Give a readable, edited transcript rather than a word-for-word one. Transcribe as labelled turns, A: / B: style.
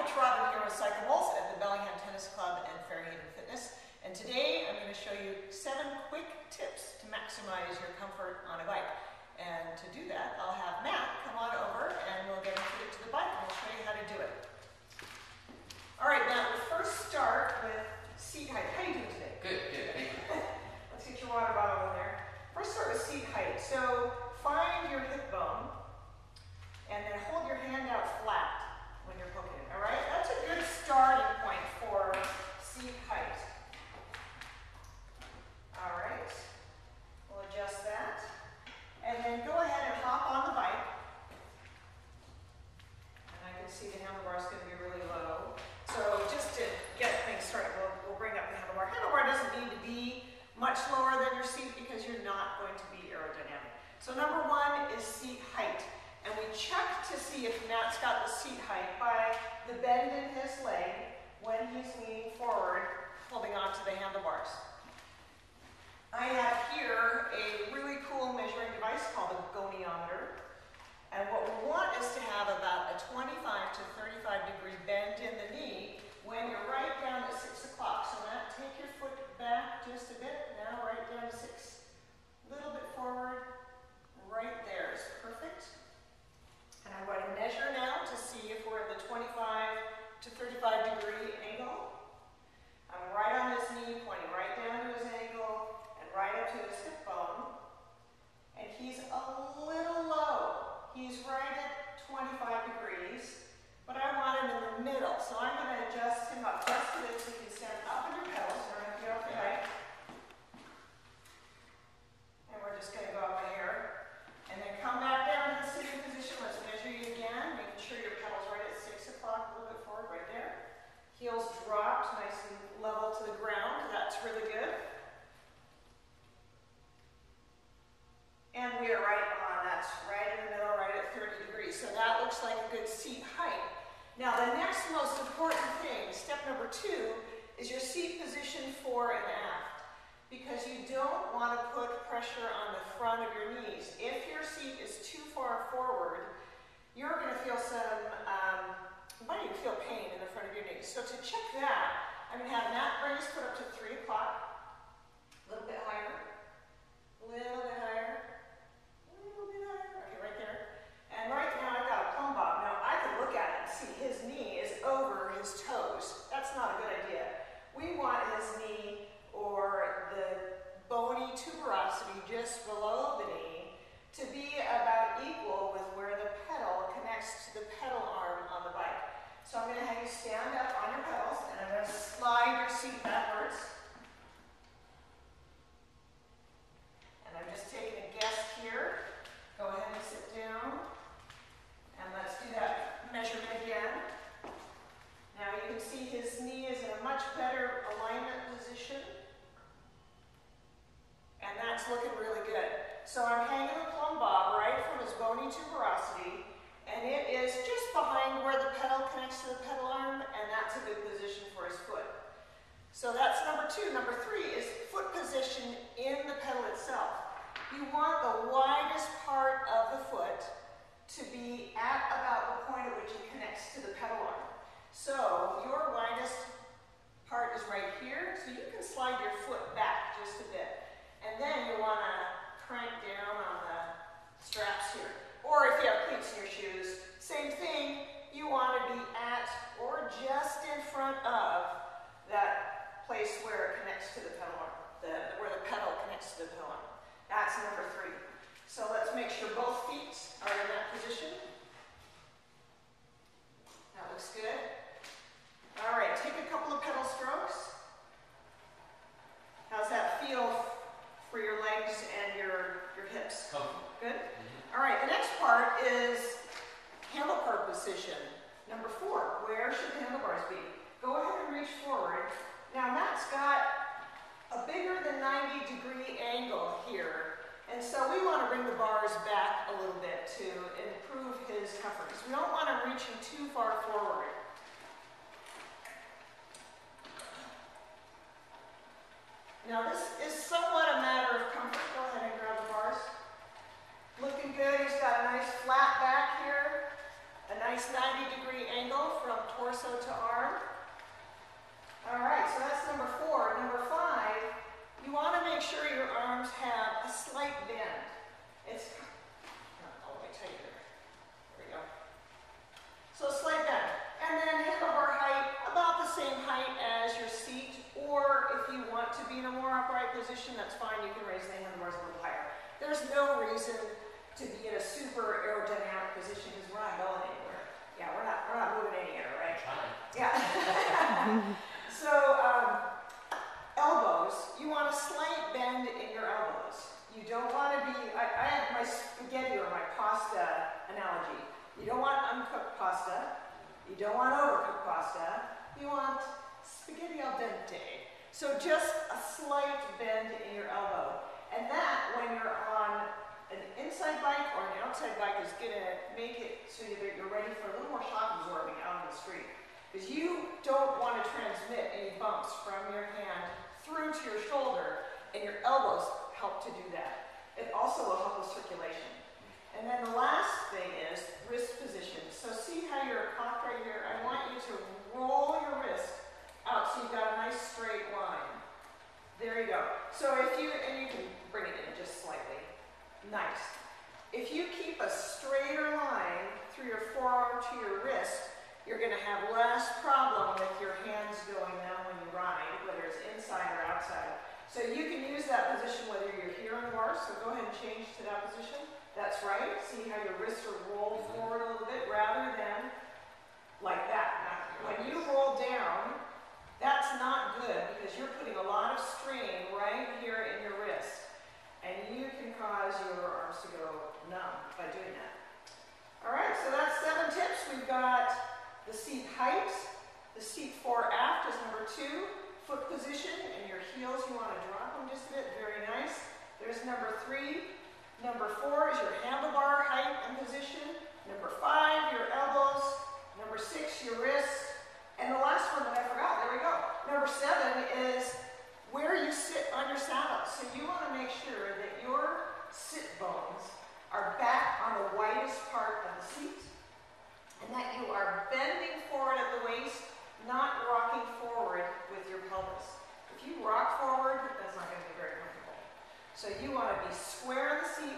A: Coach Robin here with Cycles at the Bellingham Tennis Club and Fairhaven Fitness. And today I'm going to show you 7 quick tips to maximize your comfort on a bike. And to do that, I'll have Matt come on over and we'll get introduced to the bike and we'll show you how to do it. All right, Matt, we'll first start with seat height. How are you doing today?
B: Good, thank you.
A: Let's get your water bottle in there. First start with seat height. So find your hip bone and then hold your hand out flat when you're poking it, all right? That's a good starting point for seat height. All right, we'll adjust that. And then go ahead and hop on the bike. And I can see the handlebar's gonna be really low. So just to get things started, we'll bring up the handlebar. Handlebar doesn't need to be much lower than your seat because you're not going to be aerodynamic. So number 1 is seat height. And we check to see if Matt's got the seat height by the bend in his leg when he's leaning forward, holding onto the handlebars. I have here a really cool measuring device called a goniometer. And what we want is to have about a 25 to 35 degree bend in the knee when you're right down at 6 o'clock. So Matt, take your foot back just a bit. Now right down to 6. A little bit forward. Right there is perfect. And I'm going to measure now to see if we're at the 25 to 35 degree angle. I'm right on his knee, pointing right down to his ankle and right up to his hip bone. And he's a little low. He's right at 25 degrees, but I want him in the middle. So I'm going to adjust him up just a bit so you can stand up on your pedals. We're going to get off the bike. And we're just going to go up here. And then come back down to the sitting position. Let's measure you again, making sure your pedal's right at 6 o'clock, a little bit forward, right there. Heels dropped, nice and level to the ground. That's really good. And we are right on. That's right in the middle, right at 30 degrees. So that looks like a good seat height. Now the next most important thing, step number 2, is your seat position fore and aft. Because you don't want to put pressure on the front of your knees. If your seat is too far forward, you're going to feel you might even feel pain in the front of your knees. So to check that, I'm going to have Matt bring his foot up to 3 o'clock. A little bit higher. A little bit higher. A little bit higher. Okay, right there. And right now I've got a plumb bob. Now I can look at it and see his knee is over his toes. That's not a good idea. We want his knee or the bony tuberosity just below the knee to be about equal with where the pedal connects to the pedal arm on the bike. So I'm going to have you stand up on your pedals and I'm going to slide your seat backwards. And I'm just taking a guess here. Go ahead and sit down. And let's do that measurement again. Now you can see his knee is in a much better alignment position. And that's looking really good. So I'm hanging the plumb bob right from his bony tuberosity, and it is just behind where the pedal connects to the pedal arm, and that's a good position for his foot. So that's number 2. Number 3 is foot position in the pedal itself. You want the widest part of the foot to be at about the point at which it connects to the pedal arm. So your widest part is right here, so you can slide your foot back just a bit. And then you want to crank down on the straps here. Or if you have cleats in your shoes, same thing, you want to be at or just in front of that place where it connects to the pedal arm, where the pedal connects to the pedal arm. That's number 3. So let's make sure both feet are in that position. That looks good. All right, take a couple of pedal strokes. How's that feel for your legs and your hips? Good? All right, the next part is handlebar position. Number 4, where should the handlebars be? Go ahead and reach forward. Now Matt's got a bigger than 90 degree angle here. And so we want to bring the bars back a little bit to improve his comfort. Because we don't want him reaching too far forward. Now this is somewhat a matter of comfort. Go ahead and grab the bars. Looking good. He's got a nice flat back here. A nice 90 degree angle from torso torso to arm. All right, so that's number 4. Number 5, you want to make sure your arms have a slight bend. It's not all the way tighter. There we go. So slight bend. And then handlebar height, about the same height as your seat, or if you want to be in a more upright position, that's fine. You can raise the handlebars a little higher. There's no reason to be in a super aerodynamic position because we're not going anywhere. Yeah, we're not moving anywhere, right? Yeah. So, elbows, you want a slight bend in your elbows. You don't want to be, I have my spaghetti or my pasta analogy. You don't want uncooked pasta. You don't want overcooked pasta. You want spaghetti al dente. So just a slight bend in your elbow. And that, when you're on an inside bike or an outside bike, is going to make it so that you're ready for a little more shock absorbing out on the street. Because you don't want to transmit any bumps from your hand through to your shoulder, and your elbows help to do that. It also will help with circulation. And then the last thing is wrist position. So see how you're cocked right here? I want you to roll your wrist out so you've got a nice straight line. There you go. So if you, and you can bring it in just slightly. Nice. If you keep a straighter line through your forearm to your wrist, you're going to have less problem with your hands going down when you ride, whether it's inside or outside. So you can use that position whether you're here in the bar, so go ahead and change to that position. That's right. See how your wrists are rolled forward a little bit rather than like that. Now, when you roll down, that's not good because you're putting a lot of strain right here in your wrist. And you can cause your arms to go numb by doing that. All right, so that's 7 tips. We've got the seat height, the seat fore aft is number 2, foot position, and your heels, you want to drop them just a bit, very nice. There's number 3. Number 4 is your handlebar height and position. Number 5, your elbows. Number 6, your wrists. And the last one that I forgot, there we go. Number 7 is where you sit on your saddle. So you want to make sure that your sit bones are back on the widest part of the seat, and that you are bending forward at the waist, not rocking forward with your pelvis. If you rock forward, that's not going to be very comfortable. So you want to be square in the seat